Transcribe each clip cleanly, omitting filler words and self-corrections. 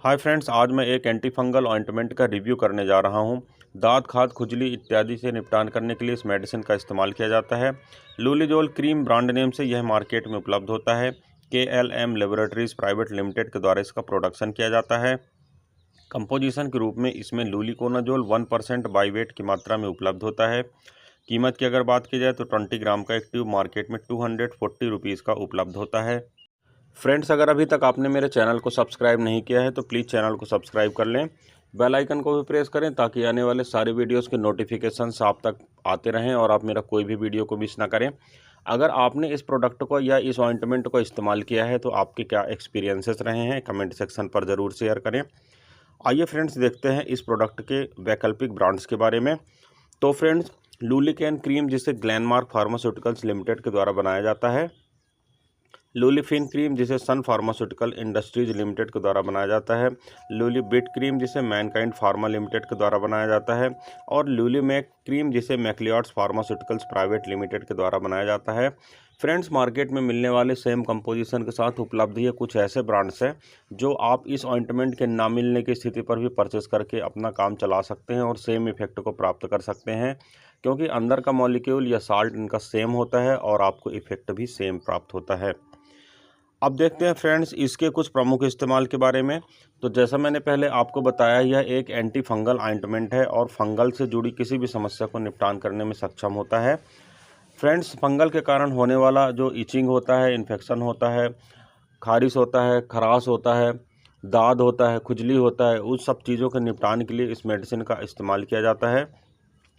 Hi friends, आज मैं एक एंटी फंगल ऑइंटमेंट का रिव्यू करने जा रहा हूं। दांत, खाज, खुजली इत्यादि से निपटान करने के लिए इस मेडिसिन का इस्तेमाल किया जाता है। लूलिजोल क्रीम ब्रांड नेम से यह मार्केट में उपलब्ध होता है। KLM लेबोरेटरीज प्राइवेट लिमिटेड के द्वारा इसका प्रोडक्शन किया जाता है। कंपोजिशन के रूप में इसमें लूलिकोनाजोल 1% बाई वेट की मात्रा में उपलब्ध होता है। कीमत की अगर बात की जाए तो 20 ग्राम का एक ट्यूब मार्केट में 240 रुपीज़ का उपलब्ध होता है। फ्रेंड्स, अगर अभी तक आपने मेरे चैनल को सब्सक्राइब नहीं किया है तो प्लीज़ चैनल को सब्सक्राइब कर लें। बेल आइकन को भी प्रेस करें ताकि आने वाले सारे वीडियोस के नोटिफिकेशंस आप तक आते रहें और आप मेरा कोई भी वीडियो को मिस ना करें। अगर आपने इस प्रोडक्ट को या इस ऑइंटमेंट को इस्तेमाल किया है तो आपके क्या एक्सपीरियंसेस रहे हैं, कमेंट सेक्शन पर ज़रूर शेयर करें। आइए फ्रेंड्स, देखते हैं इस प्रोडक्ट के वैकल्पिक ब्रांड्स के बारे में। तो फ्रेंड्स, लूलिकैन क्रीम जिसे ग्लेनमार्क फार्मास्यूटिकल्स लिमिटेड के द्वारा बनाया जाता है। लूलिफिन क्रीम जिसे सन फार्मास्यूटिकल इंडस्ट्रीज लिमिटेड के द्वारा बनाया जाता है। लूलिबिट क्रीम जिसे मैनकाइंड फार्मा लिमिटेड के द्वारा बनाया जाता है। और लूलिमैक क्रीम जिसे मैक्लियॉड्स फार्मास्यूटिकल्स प्राइवेट लिमिटेड के द्वारा बनाया जाता है। फ्रेंड्स, मार्केट में मिलने वाले सेम कंपोजिशन के साथ उपलब्ध ये कुछ ऐसे ब्रांड्स हैं जो आप इस ऑइंटमेंट के ना मिलने की स्थिति पर भी परचेस करके अपना काम चला सकते हैं और सेम इफेक्ट को प्राप्त कर सकते हैं, क्योंकि अंदर का मॉलिक्यूल या साल्ट इनका सेम होता है और आपको इफेक्ट भी सेम प्राप्त होता है। अब देखते हैं फ्रेंड्स इसके कुछ प्रमुख इस्तेमाल के बारे में। तो जैसा मैंने पहले आपको बताया, यह एक एंटी फंगल ऑइंटमेंट है और फंगल से जुड़ी किसी भी समस्या को निपटान करने में सक्षम होता है। फ्रेंड्स, फंगल के कारण होने वाला जो इचिंग होता है, इन्फेक्शन होता है, खारिश होता है, खराश होता है, दाद होता है, खुजली होता है, उस सब चीज़ों के निपटान के लिए इस मेडिसिन का इस्तेमाल किया जाता है।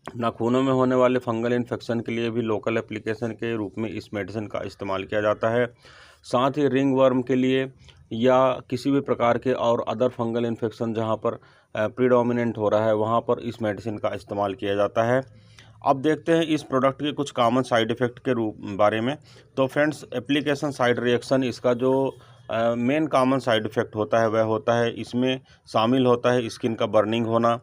नाखूनों में होने वाले फंगल इन्फेक्शन के लिए भी लोकल एप्लीकेशन के रूप में इस मेडिसिन का इस्तेमाल किया जाता है। साथ ही रिंग वर्म के लिए या किसी भी प्रकार के और अदर फंगल इन्फेक्शन जहां पर प्रीडोमिनेंट हो रहा है वहां पर इस मेडिसिन का इस्तेमाल किया जाता है। अब देखते हैं इस प्रोडक्ट के कुछ कॉमन साइड इफ़ेक्ट के बारे में। तो फ्रेंड्स, एप्लीकेशन साइड रिएक्शन इसका जो मेन कॉमन साइड इफ़ेक्ट होता है वह होता है, इसमें शामिल होता है स्किन का बर्निंग होना,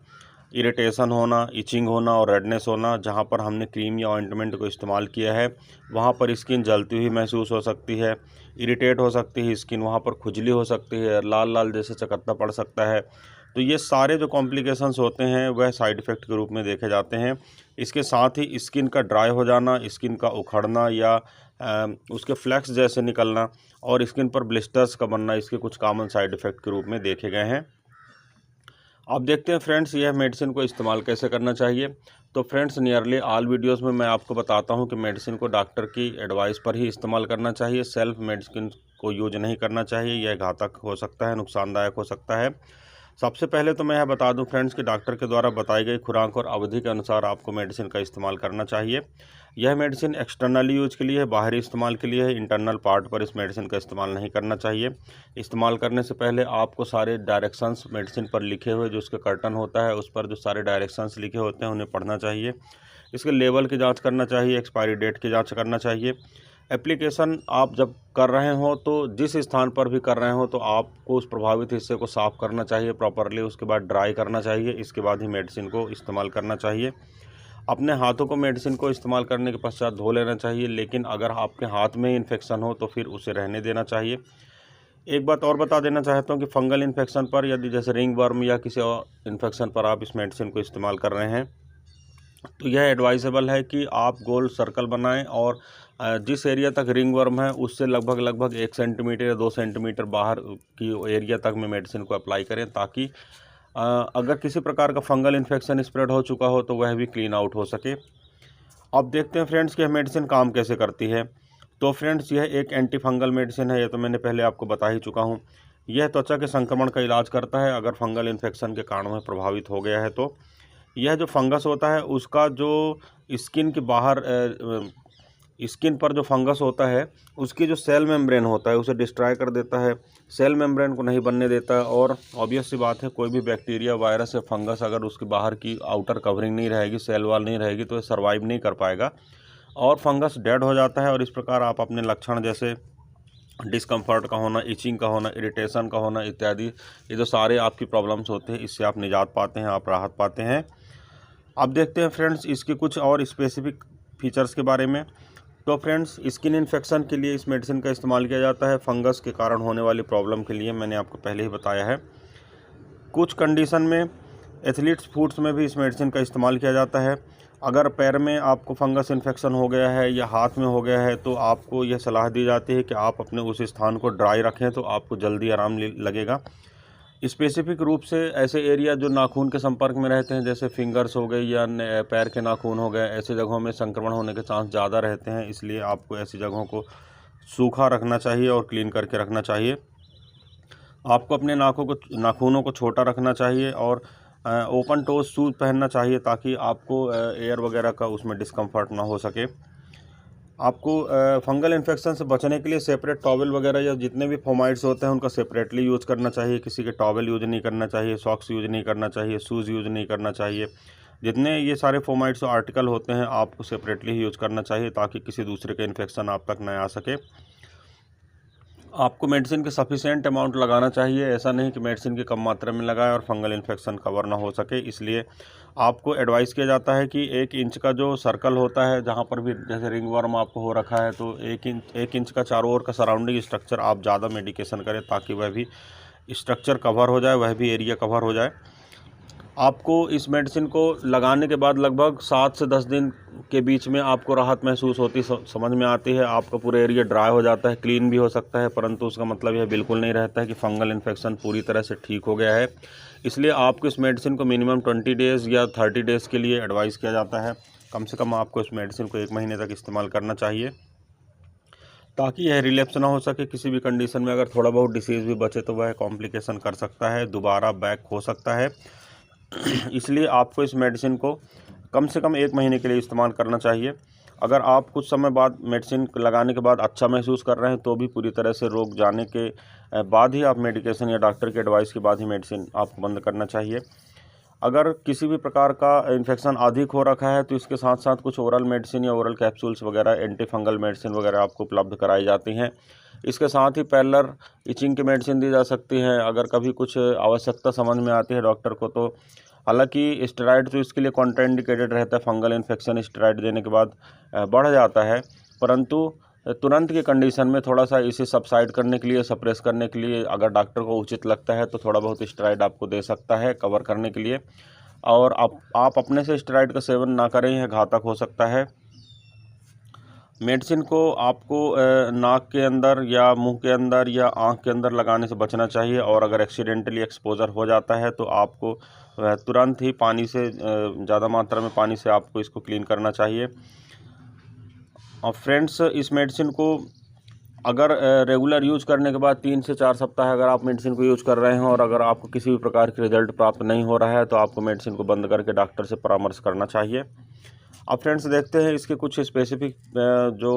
इरिटेशन होना, इचिंग होना और रेडनेस होना। जहां पर हमने क्रीम या ऑइंटमेंट को इस्तेमाल किया है वहां पर स्किन जलती हुई महसूस हो सकती है, इरिटेट हो सकती है स्किन, वहां पर खुजली हो सकती है, लाल लाल जैसे चकत्ता पड़ सकता है। तो ये सारे जो कॉम्प्लिकेशंस होते हैं वह साइड इफ़ेक्ट के रूप में देखे जाते हैं। इसके साथ ही स्किन का ड्राई हो जाना, स्किन का उखड़ना या उसके फ्लैक्स जैसे निकलना और स्किन पर ब्लिस्टर्स का बनना, इसके कुछ कॉमन साइड इफ़ेक्ट के रूप में देखे गए हैं। अब देखते हैं फ्रेंड्स यह मेडिसिन को इस्तेमाल कैसे करना चाहिए। तो फ्रेंड्स, नियरली ऑल वीडियोस में मैं आपको बताता हूं कि मेडिसिन को डॉक्टर की एडवाइस पर ही इस्तेमाल करना चाहिए। सेल्फ मेडिसिन को यूज नहीं करना चाहिए, यह घातक हो सकता है, नुकसानदायक हो सकता है। सबसे पहले तो मैं यह बता दूं फ्रेंड्स कि डॉक्टर के द्वारा बताई गई खुराक और अवधि के अनुसार आपको मेडिसिन का इस्तेमाल करना चाहिए। यह मेडिसिन एक्सटर्नल यूज के लिए है, बाहरी इस्तेमाल के लिए है। इंटरनल पार्ट पर इस मेडिसिन का इस्तेमाल नहीं करना चाहिए। इस्तेमाल करने से पहले आपको सारे डायरेक्शंस मेडिसिन पर लिखे हुए जो उसके कर्टन होता है उस पर जो सारे डायरेक्शंस लिखे होते हैं उन्हें पढ़ना चाहिए। इसके लेवल की जाँच करना चाहिए, एक्सपायरी डेट की जाँच करना चाहिए। एप्लीकेशन आप जब कर रहे हो तो जिस स्थान पर भी कर रहे हो तो आपको उस प्रभावित हिस्से को साफ़ करना चाहिए प्रॉपरली, उसके बाद ड्राई करना चाहिए, इसके बाद ही मेडिसिन को इस्तेमाल करना चाहिए। अपने हाथों को मेडिसिन को इस्तेमाल करने के पश्चात धो लेना चाहिए, लेकिन अगर आपके हाथ में इन्फेक्शन हो तो फिर उसे रहने देना चाहिए। एक बात और बता देना चाहता हूँ कि फंगल इन्फेक्शन पर, यदि जैसे रिंग वर्म या किसी और इन्फेक्शन पर आप इस मेडिसिन को इस्तेमाल कर रहे हैं तो यह एडवाइजेबल है कि आप गोल सर्कल बनाएं और जिस एरिया तक रिंग वर्म है उससे लगभग 1 सेंटीमीटर या 2 सेंटीमीटर बाहर की एरिया तक में मेडिसिन को अप्लाई करें, ताकि अगर किसी प्रकार का फंगल इन्फेक्शन स्प्रेड हो चुका हो तो वह भी क्लीन आउट हो सके। अब देखते हैं फ्रेंड्स कि यह मेडिसिन काम कैसे करती है। तो फ्रेंड्स, यह एक एंटी फंगल मेडिसिन है, यह तो मैंने पहले आपको बता ही चुका हूँ। यह त्वचा के संक्रमण का इलाज करता है अगर फंगल इन्फेक्शन के कारण में प्रभावित हो गया है तो। यह जो फंगस होता है उसका जो स्किन के बाहर स्किन पर जो फंगस होता है उसकी जो सेल मेम्ब्रेन होता है उसे डिस्ट्रॉय कर देता है, सेल मेम्ब्रेन को नहीं बनने देता है। और ऑब्वियस सी बात है, कोई भी बैक्टीरिया, वायरस या फंगस अगर उसके बाहर की आउटर कवरिंग नहीं रहेगी, सेल वॉल नहीं रहेगी, तो ये सर्वाइव नहीं कर पाएगा और फंगस डेड हो जाता है। और इस प्रकार आप अपने लक्षण जैसे डिस्कम्फर्ट का होना, इचिंग का होना, इरिटेशन का होना इत्यादि, ये जो सारे आपकी प्रॉब्लम्स होते हैं इससे आप निजात पाते हैं, आप राहत पाते हैं। अब देखते हैं फ्रेंड्स इसके कुछ और स्पेसिफिक फीचर्स के बारे में। तो फ्रेंड्स, स्किन इन्फेक्शन के लिए इस मेडिसिन का इस्तेमाल किया जाता है। फंगस के कारण होने वाली प्रॉब्लम के लिए मैंने आपको पहले ही बताया है। कुछ कंडीशन में एथलीट्स फूड्स में भी इस मेडिसिन का इस्तेमाल किया जाता है। अगर पैर में आपको फंगस इन्फेक्शन हो गया है या हाथ में हो गया है तो आपको यह सलाह दी जाती है कि आप अपने उस स्थान को ड्राई रखें, तो आपको जल्दी आराम लगेगा। स्पेसिफिक रूप से ऐसे एरिया जो नाखून के संपर्क में रहते हैं, जैसे फिंगर्स हो गए या पैर के नाखून हो गए, ऐसे जगहों में संक्रमण होने के चांस ज़्यादा रहते हैं, इसलिए आपको ऐसी जगहों को सूखा रखना चाहिए और क्लीन करके रखना चाहिए। आपको अपने नाखूनों को छोटा रखना चाहिए और ओपन टोज शूज़ पहनना चाहिए ताकि आपको एयर वगैरह का उसमें डिस्कम्फर्ट ना हो सके। आपको फंगल इन्फेक्शन से बचने के लिए सेपरेट टॉवल वगैरह या जितने भी फोमाइड्स होते हैं उनका सेपरेटली यूज़ करना चाहिए। किसी के टॉवल यूज़ नहीं करना चाहिए, सॉक्स यूज़ नहीं करना चाहिए, शूज़ यूज़ नहीं करना चाहिए। जितने ये सारे फोमाइड्स आर्टिकल होते हैं आपको सेपरेटली ही यूज़ करना चाहिए ताकि किसी दूसरे का इन्फेक्शन आप तक न आ सके। आपको मेडिसिन के सफिशिएंट अमाउंट लगाना चाहिए, ऐसा नहीं कि मेडिसिन की कम मात्रा में लगाएं और फंगल इन्फेक्शन कवर ना हो सके। इसलिए आपको एडवाइस किया जाता है कि 1 इंच का जो सर्कल होता है, जहां पर भी जैसे रिंग वर्म आपको हो रखा है, तो 1 इंच का चारों ओर का सराउंडिंग स्ट्रक्चर आप ज़्यादा मेडिकेशन करें ताकि वह भी स्ट्रक्चर कवर हो जाए, वह भी एरिया कवर हो जाए। आपको इस मेडिसिन को लगाने के बाद लगभग 7 से 10 दिन के बीच में आपको राहत महसूस होती, समझ में आती है। आपका पूरा एरिया ड्राई हो जाता है, क्लीन भी हो सकता है, परंतु उसका मतलब यह बिल्कुल नहीं रहता है कि फंगल इन्फेक्शन पूरी तरह से ठीक हो गया है। इसलिए आपको इस मेडिसिन को मिनिमम 20 डेज़ या 30 डेज़ के लिए एडवाइस किया जाता है। कम से कम आपको इस मेडिसिन को 1 महीने तक इस्तेमाल करना चाहिए ताकि यह रिलैप्स ना हो सके। किसी भी कंडीशन में अगर थोड़ा बहुत डिसीज़ भी बचे तो वह कॉम्प्लिकेशन कर सकता है, दोबारा बैक हो सकता है। इसलिए आपको इस मेडिसिन को कम से कम 1 महीने के लिए इस्तेमाल करना चाहिए। अगर आप कुछ समय बाद मेडिसिन लगाने के बाद अच्छा महसूस कर रहे हैं तो भी पूरी तरह से रोग जाने के बाद ही आप मेडिकेशन या डॉक्टर के एडवाइस के बाद ही मेडिसिन आपको बंद करना चाहिए। अगर किसी भी प्रकार का इन्फेक्शन अधिक हो रखा है तो इसके साथ साथ कुछ ओरल मेडिसिन या ओरल कैप्सूल्स वगैरह, एंटी फंगल मेडिसिन वगैरह आपको उपलब्ध कराई जाती हैं। इसके साथ ही पैरेलल इचिंग की मेडिसिन दी जा सकती है अगर कभी कुछ आवश्यकता समझ में आती है डॉक्टर को। तो हालांकि स्टेरॉइड तो इसके लिए कॉन्ट्राइंडिकेटेड रहता है, फंगल इन्फेक्शन स्टेरॉइड देने के बाद बढ़ जाता है, परंतु तुरंत की कंडीशन में थोड़ा सा इसे सबसाइड करने के लिए, सप्रेस करने के लिए अगर डॉक्टर को उचित लगता है तो थोड़ा बहुत स्टेरॉइड आपको दे सकता है कवर करने के लिए। और आप अपने से स्टेरॉइड का सेवन ना करें, यह घातक हो सकता है। मेडिसिन को आपको नाक के अंदर या मुंह के अंदर या आंख के अंदर लगाने से बचना चाहिए और अगर एक्सीडेंटली एक्सपोजर हो जाता है तो आपको तुरंत ही पानी से, ज़्यादा मात्रा में पानी से आपको इसको क्लीन करना चाहिए। और फ्रेंड्स, इस मेडिसिन को अगर रेगुलर यूज़ करने के बाद 3 से 4 सप्ताह अगर आप मेडिसिन को यूज़ कर रहे हैं और अगर आपको किसी भी प्रकार के रिजल्ट प्राप्त नहीं हो रहा है तो आपको मेडिसिन को बंद करके डॉक्टर से परामर्श करना चाहिए। अब फ्रेंड्स देखते हैं इसके कुछ स्पेसिफिक जो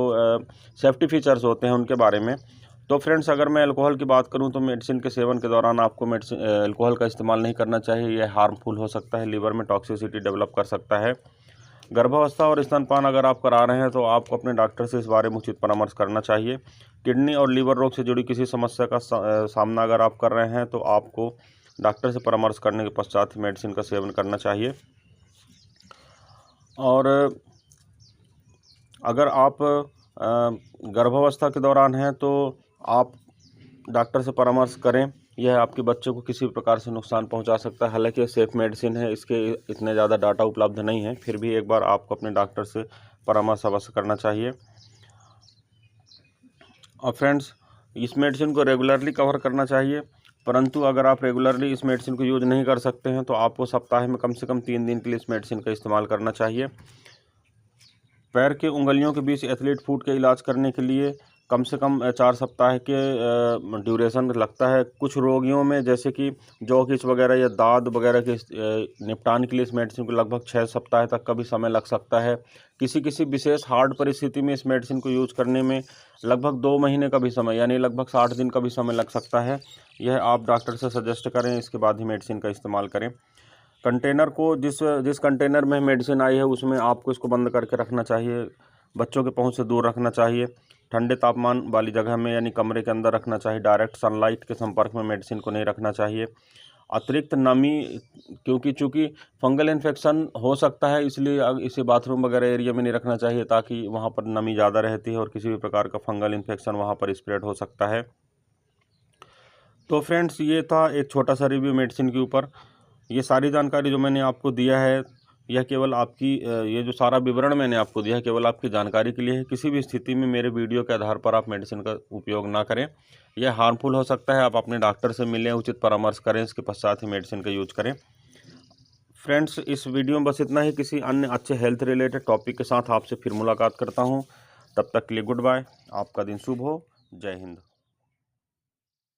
सेफ्टी फीचर्स होते हैं उनके बारे में। तो फ्रेंड्स, अगर मैं अल्कोहल की बात करूं तो मेडिसिन के सेवन के दौरान आपको अल्कोहल का इस्तेमाल नहीं करना चाहिए। यह हार्मफुल हो सकता है, लिवर में टॉक्सिसिटी डेवलप कर सकता है। गर्भावस्था और स्तनपान अगर आप करा रहे हैं तो आपको अपने डॉक्टर से इस बारे में उचित परामर्श करना चाहिए। किडनी और लीवर रोग से जुड़ी किसी समस्या का सामना अगर आप कर रहे हैं तो आपको डॉक्टर से परामर्श करने के पश्चात मेडिसिन का सेवन करना चाहिए। और अगर आप गर्भावस्था के दौरान हैं तो आप डॉक्टर से परामर्श करें। यह आपके बच्चे को किसी भी प्रकार से नुकसान पहुंचा सकता है। हालांकि ये सेफ मेडिसिन है, इसके इतने ज़्यादा डाटा उपलब्ध नहीं है, फिर भी एक बार आपको अपने डॉक्टर से परामर्श अवश्य करना चाहिए। और फ्रेंड्स, इस मेडिसिन को रेगुलरली कवर करना चाहिए, परंतु अगर आप रेगुलरली इस मेडिसिन को यूज़ नहीं कर सकते हैं तो आपको सप्ताह में कम से कम 3 दिन के लिए इस मेडिसिन का इस्तेमाल करना चाहिए। पैर के उंगलियों के बीच एथलीट फुट के इलाज करने के लिए कम से कम 4 सप्ताह के ड्यूरेशन लगता है। कुछ रोगियों में जैसे कि जॉ किच वगैरह या दाद वगैरह के निपटान के लिए इस मेडिसिन को लगभग 6 सप्ताह तक का भी समय लग सकता है। किसी विशेष हार्ड परिस्थिति में इस मेडिसिन को यूज़ करने में लगभग 2 महीने का भी समय, यानी लगभग 60 दिन का भी समय लग सकता है। यह आप डॉक्टर से सजेस्ट करें, इसके बाद ही मेडिसिन का इस्तेमाल करें। कंटेनर को जिस कंटेनर में मेडिसिन आई है उसमें आपको इसको बंद करके रखना चाहिए। बच्चों के पहुंच से दूर रखना चाहिए। ठंडे तापमान वाली जगह में यानी कमरे के अंदर रखना चाहिए। डायरेक्ट सनलाइट के संपर्क में मेडिसिन को नहीं रखना चाहिए। अतिरिक्त नमी, क्योंकि चूँकि फंगल इन्फेक्शन हो सकता है इसलिए इसे बाथरूम वगैरह एरिया में नहीं रखना चाहिए ताकि वहाँ पर नमी ज़्यादा रहती है और किसी भी प्रकार का फंगल इन्फेक्शन वहाँ पर स्प्रेड हो सकता है। तो फ्रेंड्स, ये था एक छोटा सा रिव्यू मेडिसिन के ऊपर। ये सारी जानकारी जो मैंने आपको दिया है, यह केवल आपकी ये जो सारा विवरण मैंने आपको दिया है केवल आपकी जानकारी के लिए है। किसी भी स्थिति में मेरे वीडियो के आधार पर आप मेडिसिन का उपयोग ना करें, यह हार्मफुल हो सकता है। आप अपने डॉक्टर से मिलें, उचित परामर्श करें, इसके पश्चात ही मेडिसिन का यूज करें। फ्रेंड्स, इस वीडियो में बस इतना ही। किसी अन्य अच्छे हेल्थ रिलेटेड टॉपिक के साथ आपसे फिर मुलाकात करता हूँ। तब तक के लिए गुड बाय। आपका दिन शुभ हो। जय हिंद।